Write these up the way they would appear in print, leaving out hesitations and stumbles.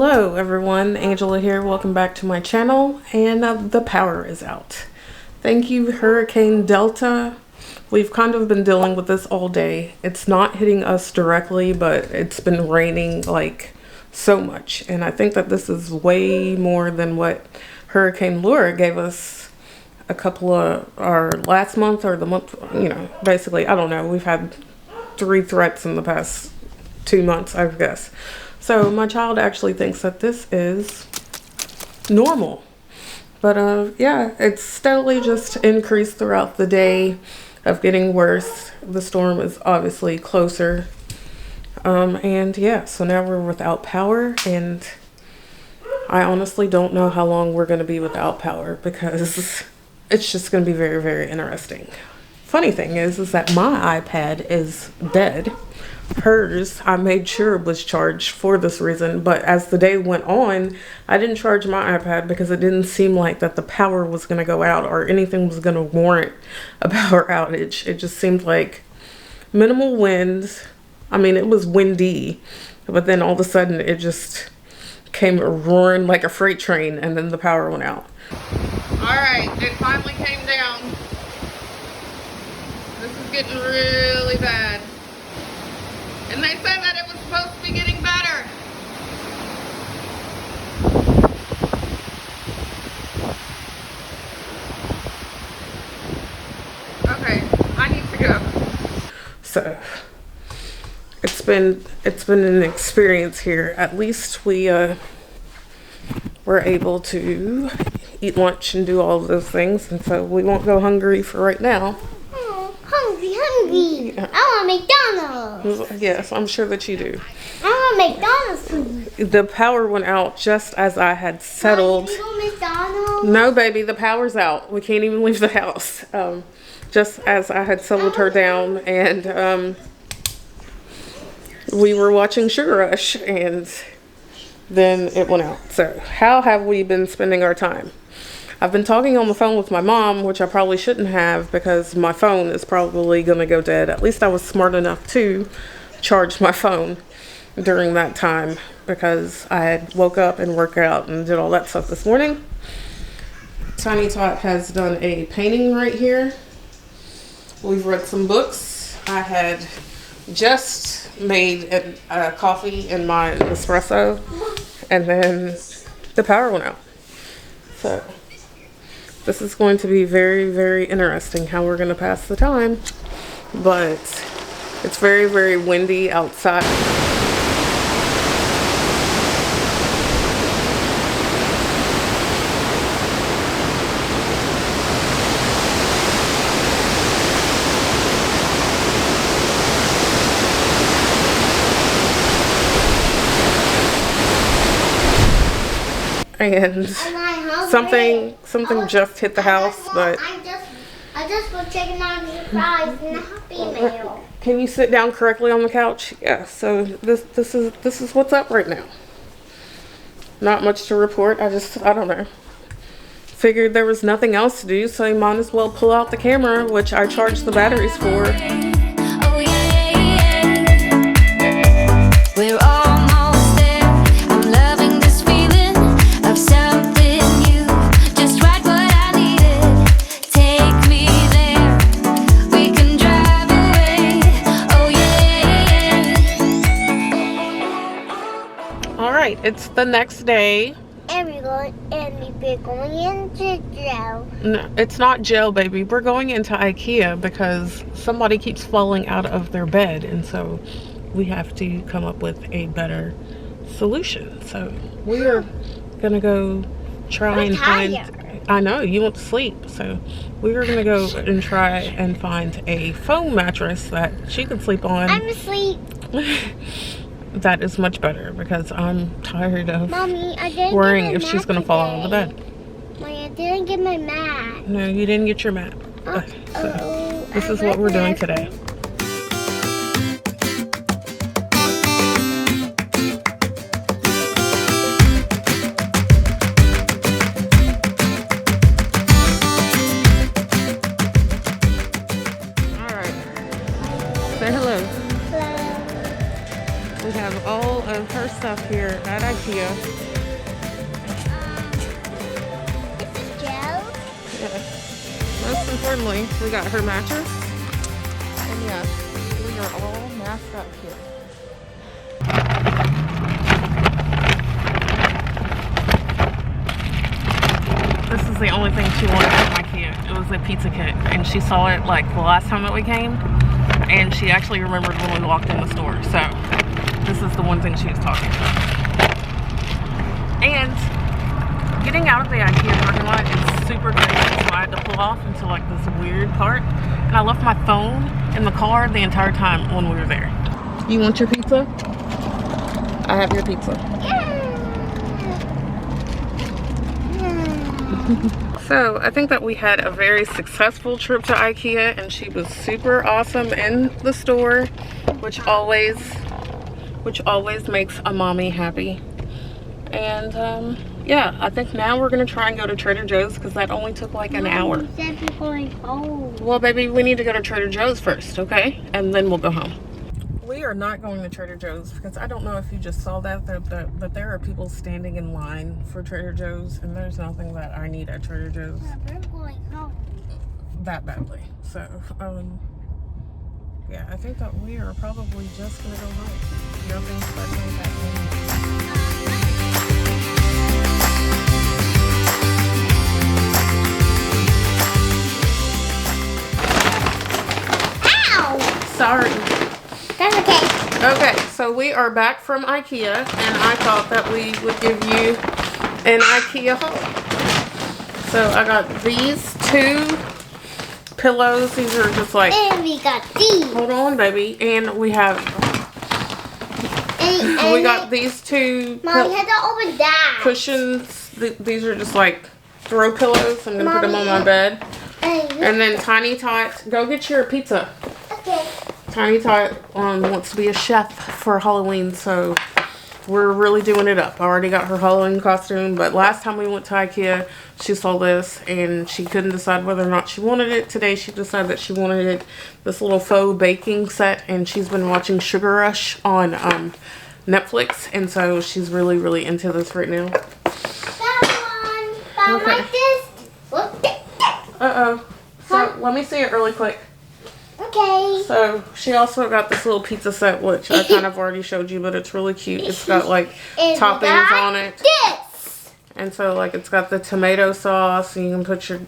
Hello everyone, Angela here. Welcome back to my channel. And the power is out. Thank you, Hurricane Delta. We've kind of been dealing with this all day. It's not hitting us directly, but it's been raining like so much. And I think that this is way more than what Hurricane Laura gave us a couple of, our last month or the month, you know, basically, I don't know. We've had 3 threats in the past 2 months, I guess. So my child actually thinks that this is normal. But yeah, it's steadily just increased throughout the day of getting worse. The storm is obviously closer. And yeah, so now we're without power, and I honestly don't know how long we're going to be without power because it's just going to be very, very interesting. Funny thing is that my iPad is dead. Hers, I made sure was charged for this reason, but as the day went on, I didn't charge my iPad because it didn't seem like that the power was going to go out or anything was going to warrant a power outage. It just seemed like minimal winds. I mean, it was windy, but then all of a sudden it just came roaring like a freight train, and then the power went out. All right, it finally came down. This is getting really bad. And they said that it was supposed to be getting better. Okay, I need to go. So it's been an experience here. At least we were able to eat lunch and do all of those things, and so we won't go hungry for right now. Hungry. Yeah. I want McDonald's. Yes, I'm sure that you do. I want McDonald's food. The power went out just as I had settled. Can we go McDonald's? No, baby, the power's out. We can't even leave the house. Just as I had settled her down, and we were watching Sugar Rush, and then it went out. So how have we been spending our time? I've been talking on the phone with my mom, which I probably shouldn't have because my phone is probably going to go dead. At least I was smart enough to charge my phone during that time because I had woke up and worked out and did all that stuff this morning. Tiny Tot has done a painting right here. We've read some books. I had just made a coffee in my espresso, and then the power went out. So this is going to be very, very interesting how we're going to pass the time. But it's very, very windy outside. And something just hit the house, but I just was checking on the fries and the Happy Meal. Can you sit down correctly on the couch? Yeah. So this is what's up right now. Not much to report. I don't know. Figured there was nothing else to do, so you might as well pull out the camera, which I charged the batteries for. Oh yeah. We're almost there. I'm loving this feeling of something new. Just right what I needed. Take me there. We can drive away. Oh yeah. All right, it's the next day. And we're going into jail. No, it's not jail, baby. We're going into IKEA because somebody keeps falling out of their bed, and so we have to come up with a better solution. So we are gonna go try and find. I know you want to sleep, so we are gonna go and try and find a foam mattress that she can sleep on. I'm asleep. That is much better because I'm tired of Mommy, I didn't worrying get my if she's gonna mat fall out of the today. bed. Mommy, I didn't get my mat. No, you didn't get your mat. So this is what we're doing today. All right. Say hello. Hello. We have all of her stuff here at IKEA. Joe? Yeah. Most importantly, we got her mattress. And yes, we are all masked up here. This is the only thing she wanted at IKEA. It was a pizza kit. And she saw it like the last time that we came. And she actually remembered when we walked in the store. So this is the one thing she was talking about. And getting out of the IKEA parking lot is super crazy. So I had to pull off into like this weird part. And I left my phone in the car the entire time when we were there. You want your pizza? I have your pizza. So I think that we had a very successful trip to IKEA, and she was super awesome in the store, which always makes a mommy happy. And yeah, I think now we're gonna try and go to Trader Joe's because that only took like an hour. You said we're going home. Well, baby, we need to go to Trader Joe's first, okay? And then we'll go home. We are not going to Trader Joe's because I don't know if you just saw that, but there are people standing in line for Trader Joe's, and there's nothing that I need at Trader Joe's Yeah, we're going home. that badly. So, yeah, I think that we are probably just gonna go home. Nothing special happening. Ow! Sorry. That's okay. Okay, so we are back from IKEA, and I thought that we would give you an IKEA haul. So I got these two pillows. These are just like, And we got these. hold on, baby, and we have And we got these two Mom, you had to open that. cushions. These are just like throw pillows. I'm gonna put them on my bed. And then Tiny Tot, go get your pizza. Okay. Tiny Tot wants to be a chef for Halloween, so we're really doing it up. I already got her Halloween costume, but last time we went to IKEA, she saw this and she couldn't decide whether or not she wanted it. Today she decided that she wanted it, this little faux baking set, and she's been watching Sugar Rush on Netflix, and so she's really, really into this right now. That one. But Okay. like this. Look. Uh-oh. So let me see it really quick. Okay. So she also got this little pizza set, which I kind of already showed you, but it's really cute. It's got like And we toppings got on it. This. And so like it's got the tomato sauce, and you can put your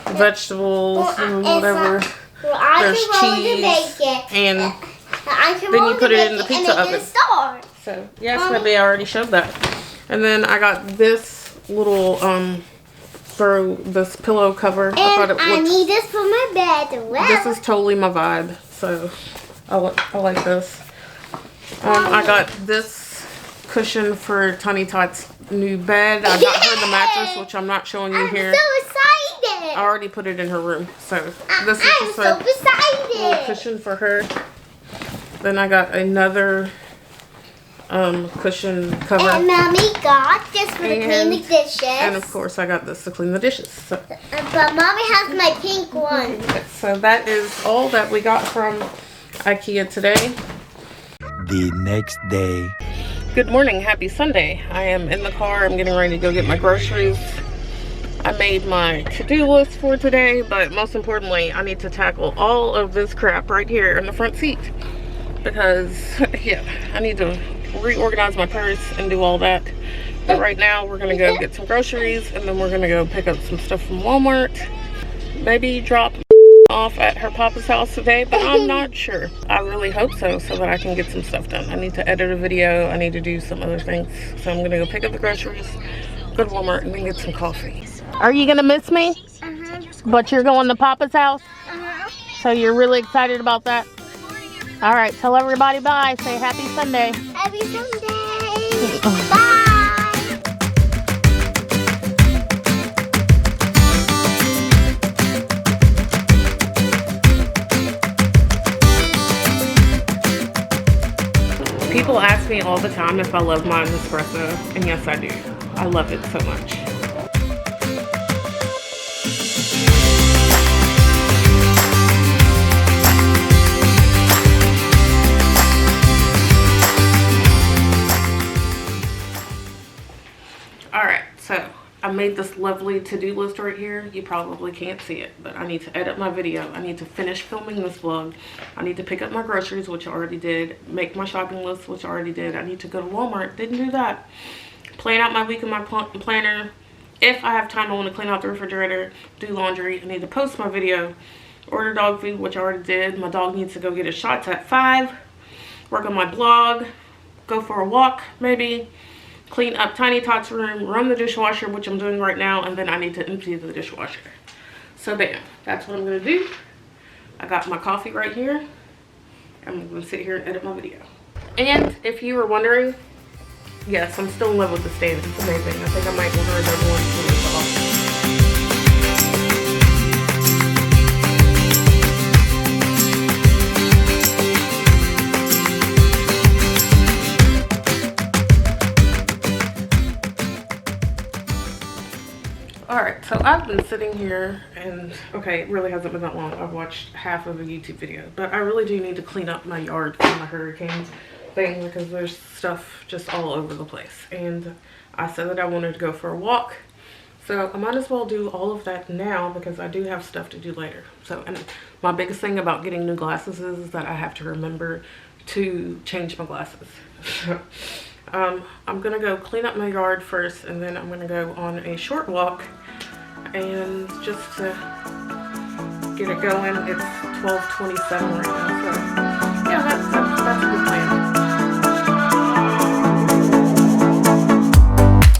vegetables and whatever. Well, I There's can roll cheese, the bacon. and I can then roll you put it in the bacon pizza and make it oven. a star. So yes, maybe I already showed that. And then I got this little for this pillow cover. And I need this for my bed as well. This is totally my vibe, so I like this. I got this cushion for Tiny Tot's new bed. I got her the mattress, which I'm not showing you I'm here. so excited. I already put it in her room, so this is I'm just so a little excited. cushion for her. Then I got another cushion cover, And Mommy got this for to clean the dishes. and of course I got this to clean the dishes. So, But Mommy has my pink one. so that is all that we got from IKEA today. The next day. Good morning, happy Sunday. I am in the car. I'm getting ready to go get my groceries. I made my to-do list for today, but most importantly, I need to tackle all of this crap right here in the front seat. Because, yeah, I need to reorganize my purse and do all that. But right now, we're going to go get some groceries, and then we're going to go pick up some stuff from Walmart. Maybe drop off at her papa's house today, but I'm not sure. I really hope so that I can get some stuff done. I need to edit a video. I need to do some other things. So I'm going to go pick up the groceries, go to Walmart, and then get some coffee. Are you going to miss me? But you're going to Papa's house? So you're really excited about that? All right, tell everybody bye. Say happy Sunday. Happy Sunday. Bye. People ask me all the time if I love my espresso, and yes, I do. I love it so much. made this lovely to-do list right here. You probably can't see it, but I need to edit my video. I need to finish filming this vlog. I need to pick up my groceries, which I already did. Make my shopping list, which I already did. I need to go to Walmart. Didn't do that. Plan out my week in my planner. If I have time, I want to clean out the refrigerator, do laundry. I need to post my video. Order dog food, which I already did. My dog needs to go get his shots at 5. Work on my blog. Go for a walk, maybe. Clean up Tiny Tot's room, run the dishwasher, which I'm doing right now, and then I need to empty the dishwasher. So bam, that's what I'm gonna do. I got my coffee right here. I'm gonna sit here and edit my video. And if you were wondering, yes, I'm still in love with the stand. It's amazing. I think I might order another one for myself. Alright, so I've been sitting here and, okay, it really hasn't been that long. I've watched half of a YouTube video, but I really do need to clean up my yard from the hurricane thing because there's stuff just all over the place. And I said that I wanted to go for a walk, so I might as well do all of that now because I do have stuff to do later. So, and my biggest thing about getting new glasses is that I have to remember to change my glasses. I'm gonna go clean up my yard first, and then I'm gonna go on a short walk, and just to get it going. It's 12:27 right now, so yeah, that's a good plan.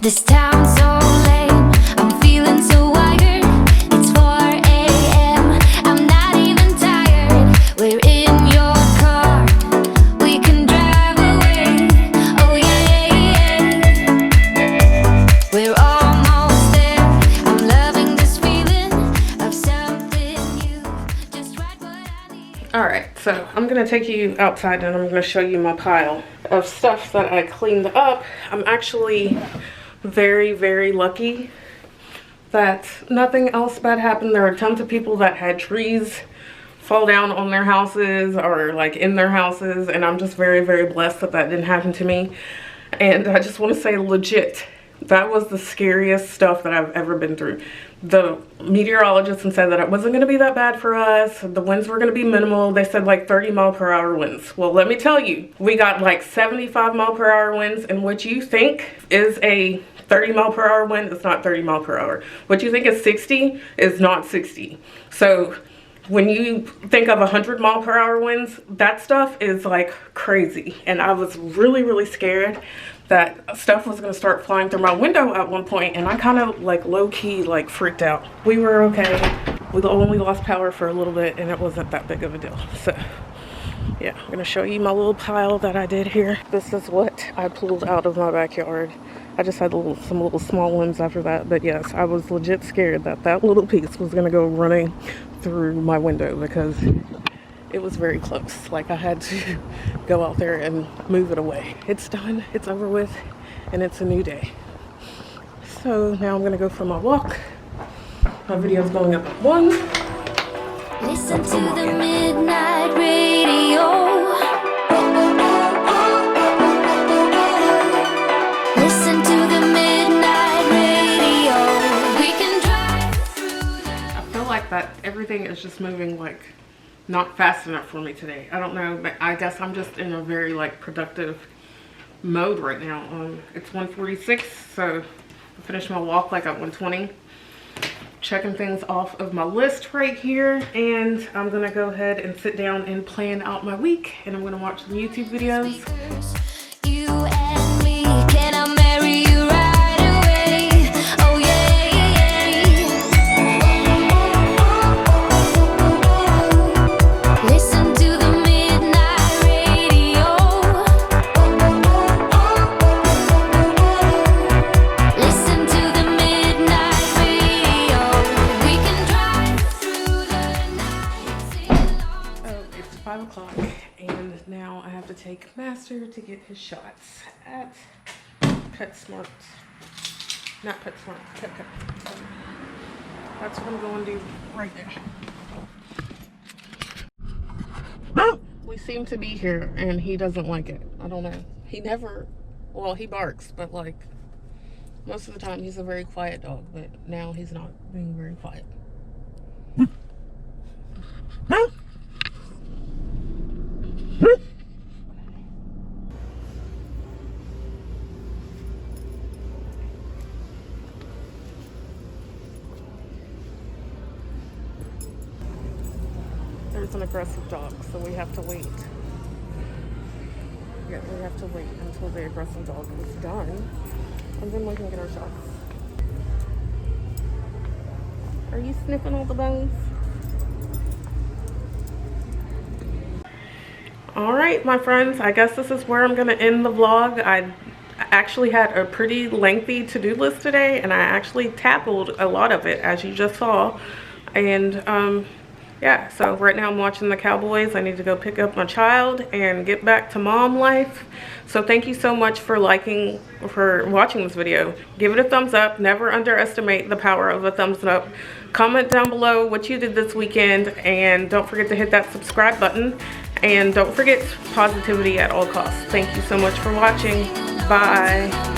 This town's so lame, I'm feeling so wired. It's 4 a.m., I'm not even tired. We're in your car, we can drive away. Oh yeah, yeah. We're almost there, I'm loving this feeling of something new. Just right what I need. Alright, so I'm gonna take you outside and I'm gonna show you my pile of stuff that I cleaned up. I'm actually very, very lucky that nothing else bad happened. There are tons of people that had trees fall down on their houses or like in their houses, and I'm just very, very blessed that that didn't happen to me. And I just want to say, legit, that was the scariest stuff that I've ever been through. The meteorologist said that it wasn't going to be that bad for us. The winds were going to be minimal. They said like 30-mile-per-hour winds. Well, let me tell you, we got like 75-mile-per-hour winds, and what you think is a 30-mile-per-hour wind is not 30-mile-per-hour. What you think is 60 is not 60. So when you think of 100-mile-per-hour winds, that stuff is like crazy. And I was really, really scared that stuff was going to start flying through my window at one point, and I kind of like low-key like freaked out. We were okay. We only lost power for a little bit, and it wasn't that big of a deal. So yeah, I'm going to show you my little pile that I did here. This is what I pulled out of my backyard. I just had some little small ones after that, but yes, I was legit scared that that little piece was going to go running through my window because it was very close. Like I had to go out there and move it away. It's done, it's over with, and it's a new day. So now I'm gonna go for my walk. My video's going up at 1. Listen to the midnight radio. Listen to the midnight radio. We can drive through the... I feel like that everything is just moving like not fast enough for me today. I don't know, but I guess I'm just in a very like productive mode right now. It's 1:46, so I finished my walk like at 1:20. Checking things off of my list right here, and I'm gonna go ahead and sit down and plan out my week, and I'm gonna watch some YouTube videos. You and me, can I marry you right away? Oh yeah, yeah. Listen to the midnight radio. Listen to the midnight radio. We can drive through the night, sing along. Oh, it's 5 o'clock, and now I have to take Master to get his shots at PetSmart. Not PetSmart, Petco. That's what I'm going to do right now. We seem to be here, and he doesn't like it. I don't know. He never, well, he barks, but like Most of the time he's a very quiet dog, but now he's not being very quiet. There's an aggressive dog, so we have to wait. Yeah, we have to wait until the aggressive dog is done, and then we can get our shots. Are you sniffing all the bones? All right, my friends, I guess this is where I'm gonna end the vlog. I actually had a pretty lengthy to-do list today, and I actually tackled a lot of it, as you just saw. And yeah, so right now I'm watching the Cowboys. I need to go pick up my child and get back to mom life. So thank you so much for watching this video. Give it a thumbs up. Never underestimate the power of a thumbs up. Comment down below what you did this weekend, and don't forget to hit that subscribe button. And don't forget positivity at all costs. Thank you so much for watching. Bye.